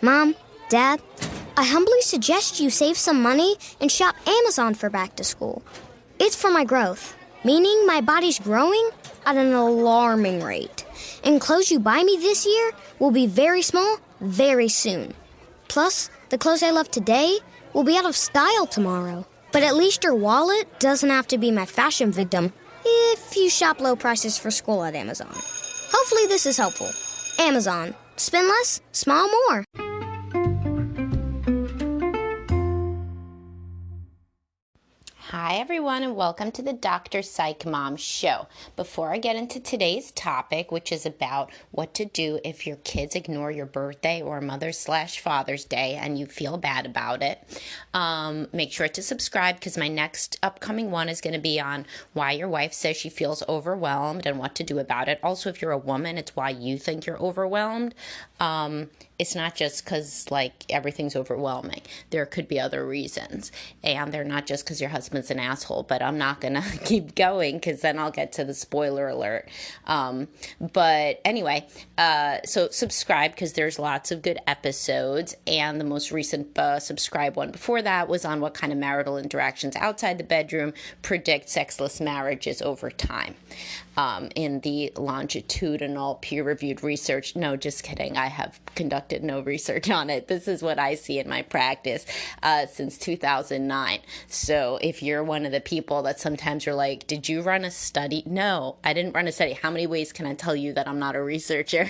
Mom, Dad, I humbly suggest you save some money and shop Amazon for back to school. It's for my growth, meaning my body's growing at an alarming rate. And clothes you buy me this year will be very small very soon. Plus, the clothes I love today will be out of style tomorrow. But at least your wallet doesn't have to be my fashion victim if you shop low prices for school at Amazon. Hopefully this is helpful. Amazon. Spend less, smile more. Hi everyone, and welcome to the Dr. Psych Mom Show. Before I get into today's topic, which is about what to do if your kids ignore your birthday or Mother's/Father's Day and you feel bad about it, make sure to subscribe because my next upcoming one is going to be on why your wife says she feels overwhelmed and what to do about it. Also, if you're a woman, it's why you think you're overwhelmed. It's not just because, everything's overwhelming. There could be other reasons, and they're not just because your husband's an asshole, but I'm not going to keep going because then I'll get to the spoiler alert. But anyway, so subscribe because there's lots of good episodes, and the most recent subscribe one before that was on what kind of marital interactions outside the bedroom predict sexless marriages over time. In the longitudinal peer-reviewed research. No, just kidding. I have conducted no research on it. This is what I see in my practice since 2009. So if you're one of the people that sometimes you're like, did you run a study? No, I didn't run a study. How many ways can I tell you that I'm not a researcher?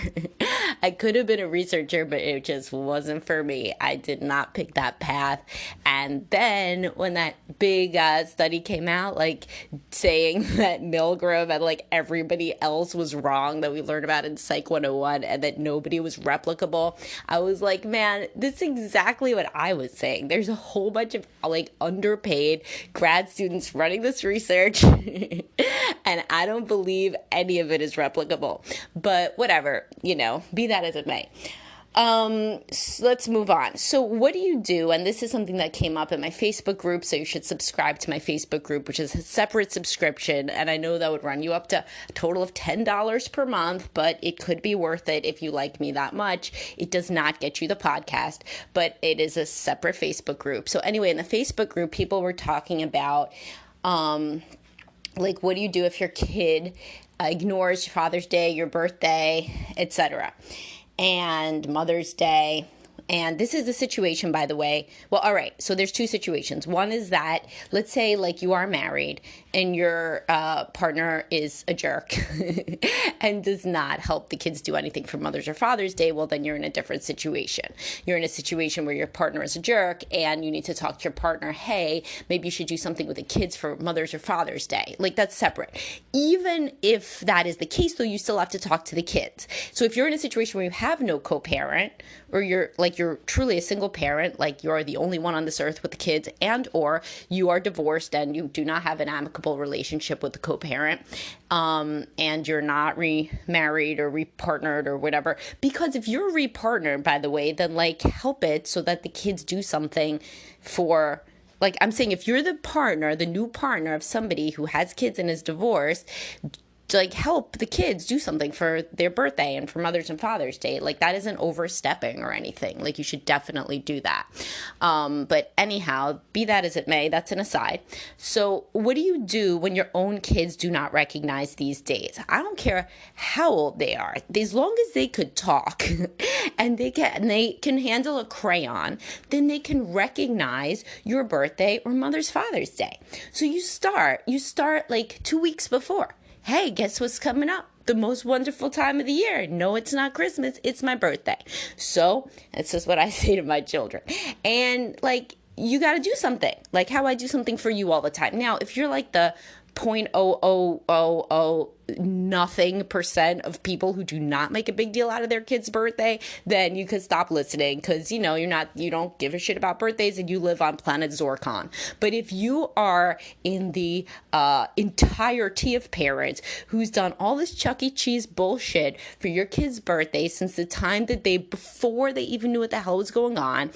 I could have been a researcher, but it just wasn't for me. I did not pick that path. And then when that big study came out, saying that Milgram and everybody else was wrong that we learned about in Psych 101 and that nobody was replicable, I was like, man, this is exactly what I was saying. There's a whole bunch of underpaid grad students running this research and I don't believe any of it is replicable. But whatever, be that as it may. So let's move on. So what do you do? And this is something that came up in my Facebook group. So you should subscribe to my Facebook group, which is a separate subscription. And I know that would run you up to a total of $10 per month, but it could be worth it if you like me that much. It does not get you the podcast, but it is a separate Facebook group. So anyway, in the Facebook group, people were talking about, what do you do if your kid ignores Father's Day, your birthday, etc., and Mother's Day. And this is the situation, by the way. Well, all right. So there's two situations. One is that, let's say you are married and your partner is a jerk and does not help the kids do anything for Mother's or Father's Day. Well, then you're in a different situation. You're in a situation where your partner is a jerk and you need to talk to your partner. Hey, maybe you should do something with the kids for Mother's or Father's Day. That's separate. Even if that is the case, though, you still have to talk to the kids. So if you're in a situation where you have no co-parent, or you're truly a single parent, you're the only one on this earth with the kids, and or you are divorced and you do not have an amicable relationship with the co-parent, and you're not remarried or repartnered or whatever. Because if you're repartnered, by the way, then help it so that the kids do something for. I'm saying if you're the partner, the new partner of somebody who has kids and is divorced, to help the kids do something for their birthday and for Mother's and Father's Day. That isn't overstepping or anything. You should definitely do that. But anyhow, be that as it may, that's an aside. So what do you do when your own kids do not recognize these days? I don't care how old they are. As long as they could talk and they can handle a crayon, then they can recognize your birthday or Mother's Father's Day. So you start 2 weeks before. Hey, guess what's coming up? The most wonderful time of the year. No, it's not Christmas. It's my birthday. So that's just what I say to my children. And you got to do something. How I do something for you all the time. Now, if you're the 0.0000 nothing percent of people who do not make a big deal out of their kid's birthday, then you could stop listening because you don't give a shit about birthdays and you live on planet Zorkon. But if you are in the entirety of parents who's done all this Chuck E. Cheese bullshit for your kid's birthday since the time that before they even knew what the hell was going on,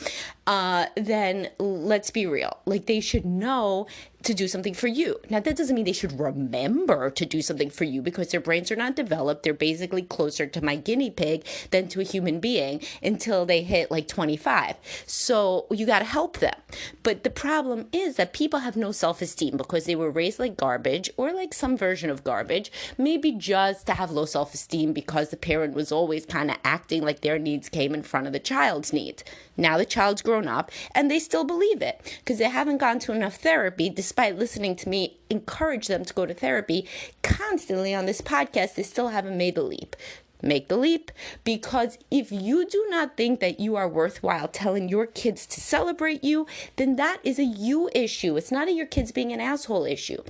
then let's be real. They should know to do something for you. Now, that doesn't mean they should remember to do something for you because their brains are not developed. They're basically closer to my guinea pig than to a human being until they hit like 25. So you got to help them. But the problem is that people have no self-esteem because they were raised like garbage or like some version of garbage, maybe just to have low self-esteem because the parent was always kind of acting like their needs came in front of the child's needs. Now the child's grown up and they still believe it because they haven't gone to enough therapy, despite listening to me encourage them to go to therapy constantly on this podcast. They still haven't made the leap. Make the leap, because if you do not think that you are worthwhile telling your kids to celebrate you, then that is a you issue. It's not a your kids being an asshole issue.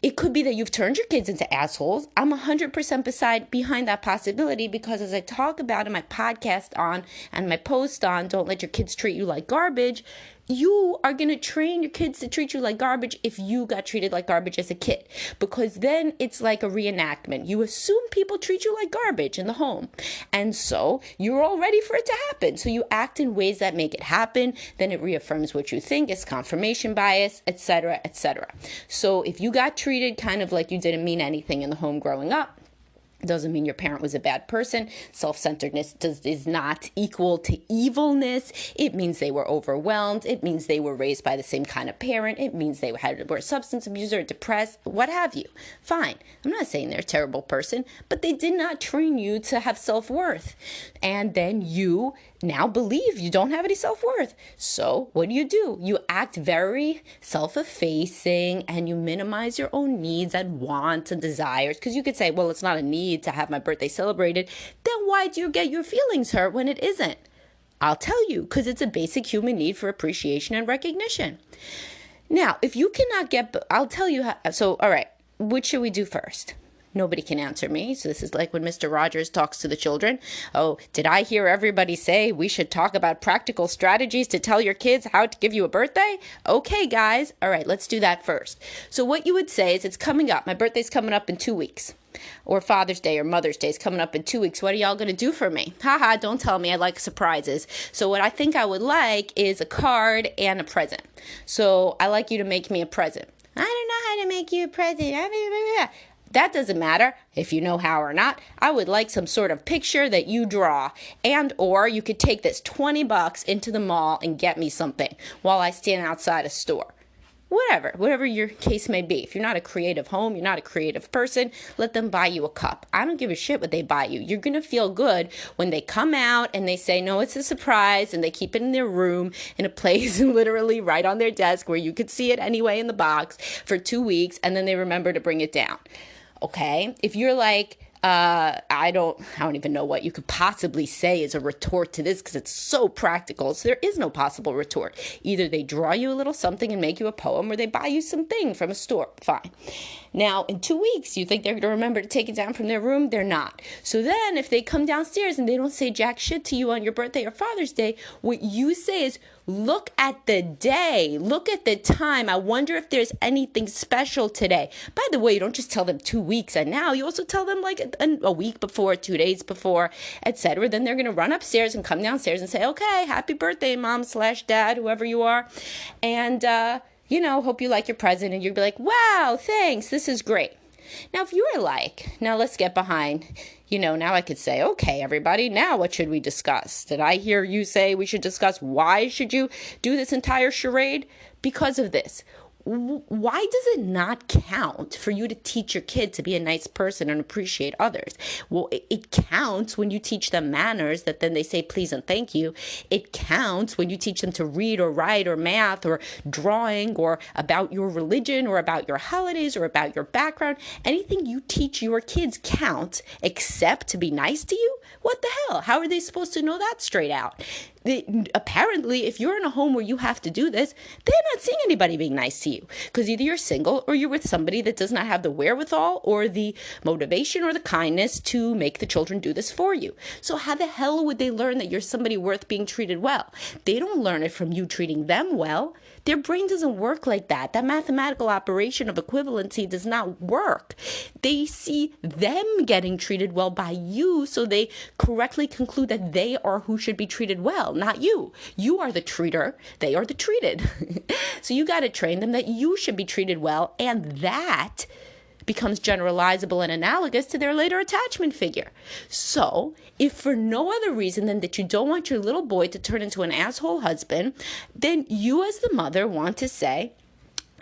It could be that you've turned your kids into assholes. I'm 100% behind that possibility because as I talk about in my podcast on and my post on Don't Let Your Kids Treat You Like Garbage, you are going to train your kids to treat you like garbage if you got treated like garbage as a kid, because then it's like a reenactment. You assume people treat you like garbage in the home, and so you're all ready for it to happen. So you act in ways that make it happen. Then it reaffirms what you think. It's confirmation bias, etc., etc. So if you got treated kind of like you didn't mean anything in the home growing up, doesn't mean your parent was a bad person. Self-centeredness is not equal to evilness. It means they were overwhelmed. It means they were raised by the same kind of parent. It means they were a substance abuser, depressed, what have you. Fine. I'm not saying they're a terrible person, but they did not train you to have self-worth. And then you now believe you don't have any self-worth. So what do? You act very self-effacing and you minimize your own needs and wants and desires. Because you could say, well, it's not a need to have my birthday celebrated. Then why do you get your feelings hurt when it isn't? I'll tell you, because it's a basic human need for appreciation and recognition. Now, if you cannot I'll tell you how. So, all right, what should we do first? Nobody can answer me. So this is like when Mr. Rogers talks to the children. Oh, did I hear everybody say we should talk about practical strategies to tell your kids how to give you a birthday? Okay, guys. All right, let's do that first. So what you would say is, it's coming up. My birthday's coming up in 2 weeks. Or Father's Day or Mother's Day is coming up in 2 weeks. What are y'all going to do for me? Haha, don't tell me. I like surprises. So what I think I would like is a card and a present. So I like you to make me a present. I don't know how to make you a present. That doesn't matter if you know how or not. I would like some sort of picture that you draw, and or you could take this $20 into the mall and get me something while I stand outside a store. Whatever your case may be. If you're not a creative home, you're not a creative person, let them buy you a cup. I don't give a shit what they buy you. You're going to feel good when they come out and they say, no, it's a surprise, and they keep it in their room in a place literally right on their desk where you could see it anyway in the box for 2 weeks, and then they remember to bring it down. Okay? If you're like, I don't even know what you could possibly say as a retort to this because it's so practical. So there is no possible retort. Either they draw you a little something and make you a poem, or they buy you something from a store. Fine. Now, in 2 weeks, you think they're going to remember to take it down from their room? They're not. So then if they come downstairs and they don't say jack shit to you on your birthday or Father's Day, what you say is, look at the day. Look at the time. I wonder if there's anything special today. By the way, you don't just tell them 2 weeks and now. You also tell them like a week before, 2 days before, etc. Then they're going to run upstairs and come downstairs and say, okay, happy birthday, mom/dad, whoever you are. And, hope you like your present. And you'll be like, wow, thanks. This is great. Now, if you were like, now let's get behind, now I could say, okay, everybody, now what should we discuss? Did I hear you say we should discuss why should you do this entire charade? Because of this. Why does it not count for you to teach your kid to be a nice person and appreciate others? Well, it counts when you teach them manners that then they say please and thank you. It counts when you teach them to read or write or math or drawing or about your religion or about your holidays or about your background. Anything you teach your kids counts except to be nice to you? What the hell? How are they supposed to know that straight out? Apparently, if you're in a home where you have to do this, they're not seeing anybody being nice to you because either you're single or you're with somebody that does not have the wherewithal or the motivation or the kindness to make the children do this for you. So how the hell would they learn that you're somebody worth being treated well? They don't learn it from you treating them well. Their brain doesn't work like that. That mathematical operation of equivalency does not work. They see them getting treated well by you, so they correctly conclude that they are who should be treated well. not you. You are the treater. They are the treated. So you got to train them that you should be treated well, and that becomes generalizable and analogous to their later attachment figure. So if for no other reason than that you don't want your little boy to turn into an asshole husband, then you as the mother want to say,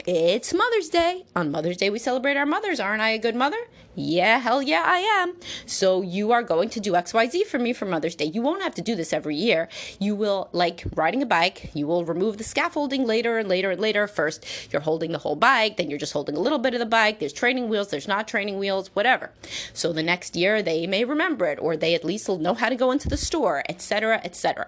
it's Mother's Day. On Mother's Day, we celebrate our mothers. Aren't I a good mother? Yeah, hell yeah, I am. So you are going to do XYZ for me for Mother's Day. You won't have to do this every year. You will, like riding a bike, you will remove the scaffolding later and later and later. First, you're holding the whole bike. Then you're just holding a little bit of the bike. There's training wheels. There's not training wheels, whatever. So the next year, they may remember it, or they at least will know how to go into the store, etc., etc.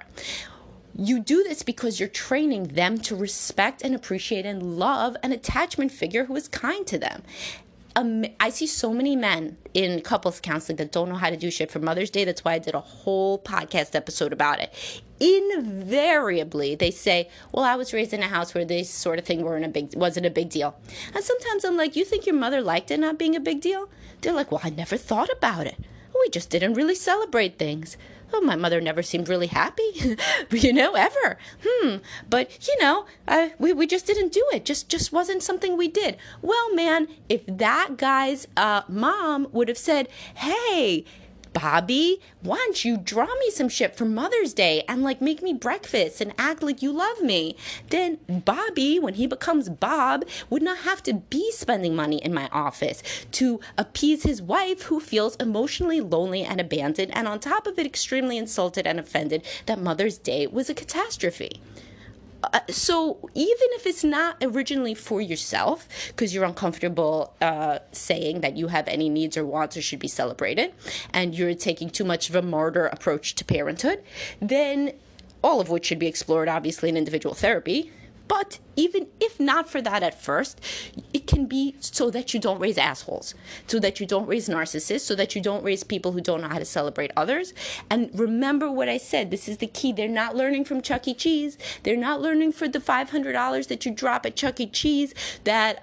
You do this because you're training them to respect and appreciate and love an attachment figure who is kind to them. I see so many men in couples counseling that don't know how to do shit for Mother's Day. That's why I did a whole podcast episode about it. Invariably, they say, well, I was raised in a house where this sort of thing wasn't a big deal. And sometimes I'm like, you think your mother liked it not being a big deal? They're like, well, I never thought about it. We just didn't really celebrate things. Oh, my mother never seemed really happy, ever. But, we just didn't do it. Just wasn't something we did. Well, man, if that guy's mom would have said, hey, Bobby, why don't you draw me some shit for Mother's Day and make me breakfast and act like you love me? Then Bobby, when he becomes Bob, would not have to be spending money in my office to appease his wife who feels emotionally lonely and abandoned and on top of it extremely insulted and offended that Mother's Day was a catastrophe. So even if it's not originally for yourself, because you're uncomfortable saying that you have any needs or wants or should be celebrated, and you're taking too much of a martyr approach to parenthood, then all of which should be explored, obviously, in individual therapy. But even if not for that at first, it can be so that you don't raise assholes, so that you don't raise narcissists, so that you don't raise people who don't know how to celebrate others. And remember what I said, this is the key. They're not learning from Chuck E. Cheese. They're not learning for the $500 that you drop at Chuck E. Cheese that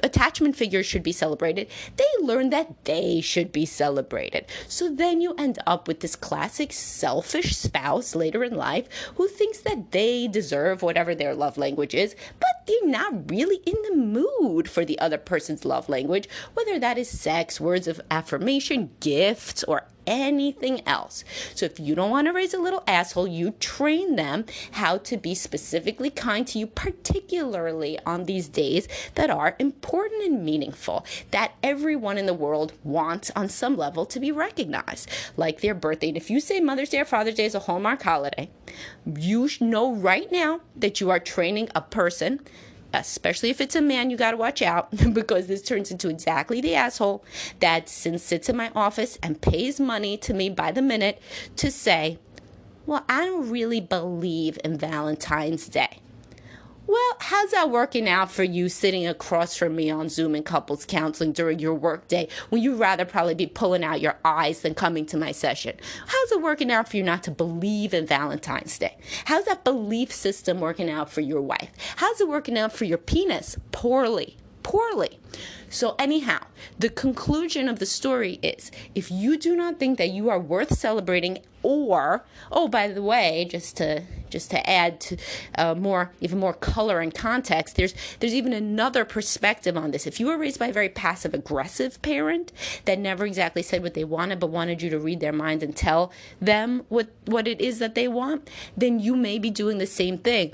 attachment figures should be celebrated. They learn that they should be celebrated. So then you end up with this classic selfish spouse later in life who thinks that they deserve whatever their love language is, but they're not really in the mood for the other person's love language, whether that is sex, words of affirmation, gifts, or anything else. So if you don't want to raise a little asshole, you train them how to be specifically kind to you, particularly on these days that are important and meaningful, that everyone in the world wants on some level to be recognized, like their birthday. And if you say Mother's Day or Father's Day is a Hallmark holiday, you know right now that you are training a person, especially if it's a man, you got to watch out because this turns into exactly the asshole that sits in my office and pays money to me by the minute to say, well, I don't really believe in Valentine's Day. Well, how's that working out for you sitting across from me on Zoom in couples counseling during your work day when you'd rather probably be pulling out your eyes than coming to my session? How's it working out for you not to believe in Valentine's Day? How's that belief system working out for your wife? How's it working out for your penis? Poorly. So anyhow, the conclusion of the story is, if you do not think that you are worth celebrating, or, oh, by the way, just to add to even more color and context, there's even another perspective on this. If you were raised by a very passive-aggressive parent that never exactly said what they wanted, but wanted you to read their mind and tell them what it is that they want, then you may be doing the same thing.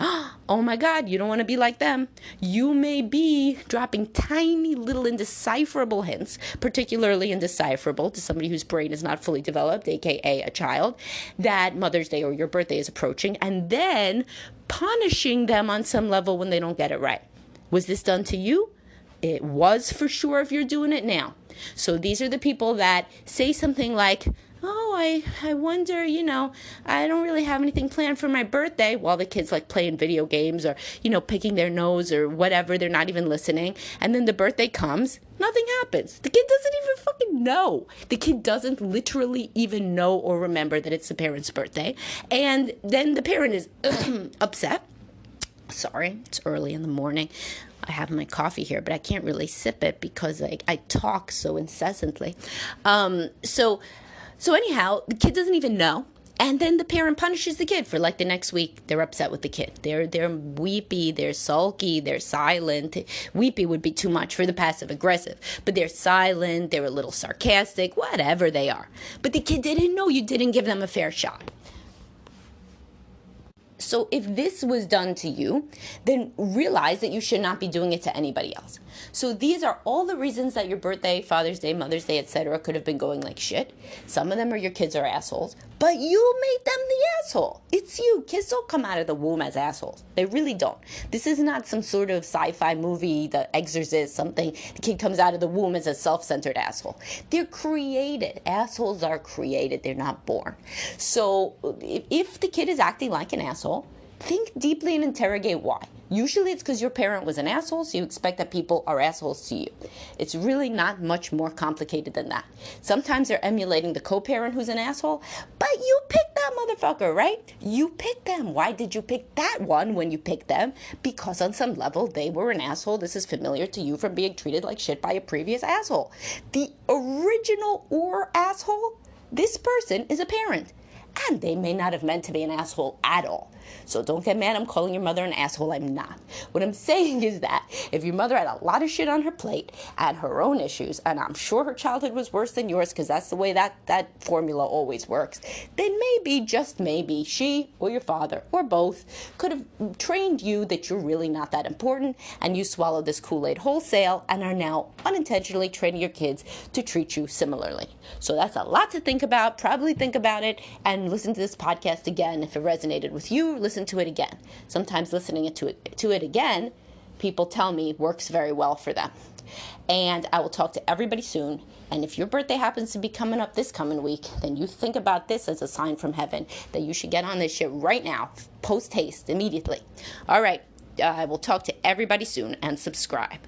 Oh my God, you don't want to be like them. You may be dropping tiny little indecipherable hints, particularly indecipherable to somebody whose brain is not fully developed, aka a child, that Mother's Day or your birthday is approaching, and then punishing them on some level when they don't get it right. Was this done to you? It was for sure if you're doing it now. So these are the people that say something like, oh, I wonder, I don't really have anything planned for my birthday, while the kid's playing video games or, picking their nose or whatever. They're not even listening. And then the birthday comes, nothing happens. The kid doesn't even fucking know. The kid doesn't literally even know or remember that it's the parent's birthday. And then the parent is upset. Sorry, it's early in the morning. I have my coffee here, but I can't really sip it because I talk so incessantly. So anyhow, the kid doesn't even know. And then the parent punishes the kid for like the next week. They're upset with the kid. They're weepy, they're sulky, they're silent. Weepy would be too much for the passive aggressive. But they're silent, they're a little sarcastic, whatever they are. But the kid didn't know you didn't give them a fair shot. So if this was done to you, then realize that you should not be doing it to anybody else. So these are all the reasons that your birthday, Father's Day, Mother's Day, etc. could have been going like shit. Some of them are your kids are assholes, but you made them the asshole. It's you. Kids don't come out of the womb as assholes. They really don't. This is not some sort of sci-fi movie, The Exorcist, something. The kid comes out of the womb as a self-centered asshole. They're created. Assholes are created. They're not born. So if the kid is acting like an asshole, think deeply and interrogate why. Usually it's because your parent was an asshole, so you expect that people are assholes to you. It's really not much more complicated than that. Sometimes they're emulating the co-parent who's an asshole, but you picked that motherfucker, right? You picked them. Why did you pick that one when you picked them? Because on some level they were an asshole. This is familiar to you from being treated like shit by a previous asshole. The original or asshole, this person is a parent. And they may not have meant to be an asshole at all. So don't get mad I'm calling your mother an asshole. I'm not. What I'm saying is that if your mother had a lot of shit on her plate and her own issues, and I'm sure her childhood was worse than yours because that's the way that formula always works, then maybe, just maybe, she or your father or both could have trained you that you're really not that important, and you swallowed this Kool-Aid wholesale and are now unintentionally training your kids to treat you similarly. So that's a lot to think about. Probably think about it and listen to this podcast again. If it resonated with you, listen to it again. Sometimes listening to it again, people tell me works very well for them. And I will talk to everybody soon. And if your birthday happens to be coming up this coming week, then you think about this as a sign from heaven that you should get on this shit right now, post haste, immediately. All right, I will talk to everybody soon, and subscribe.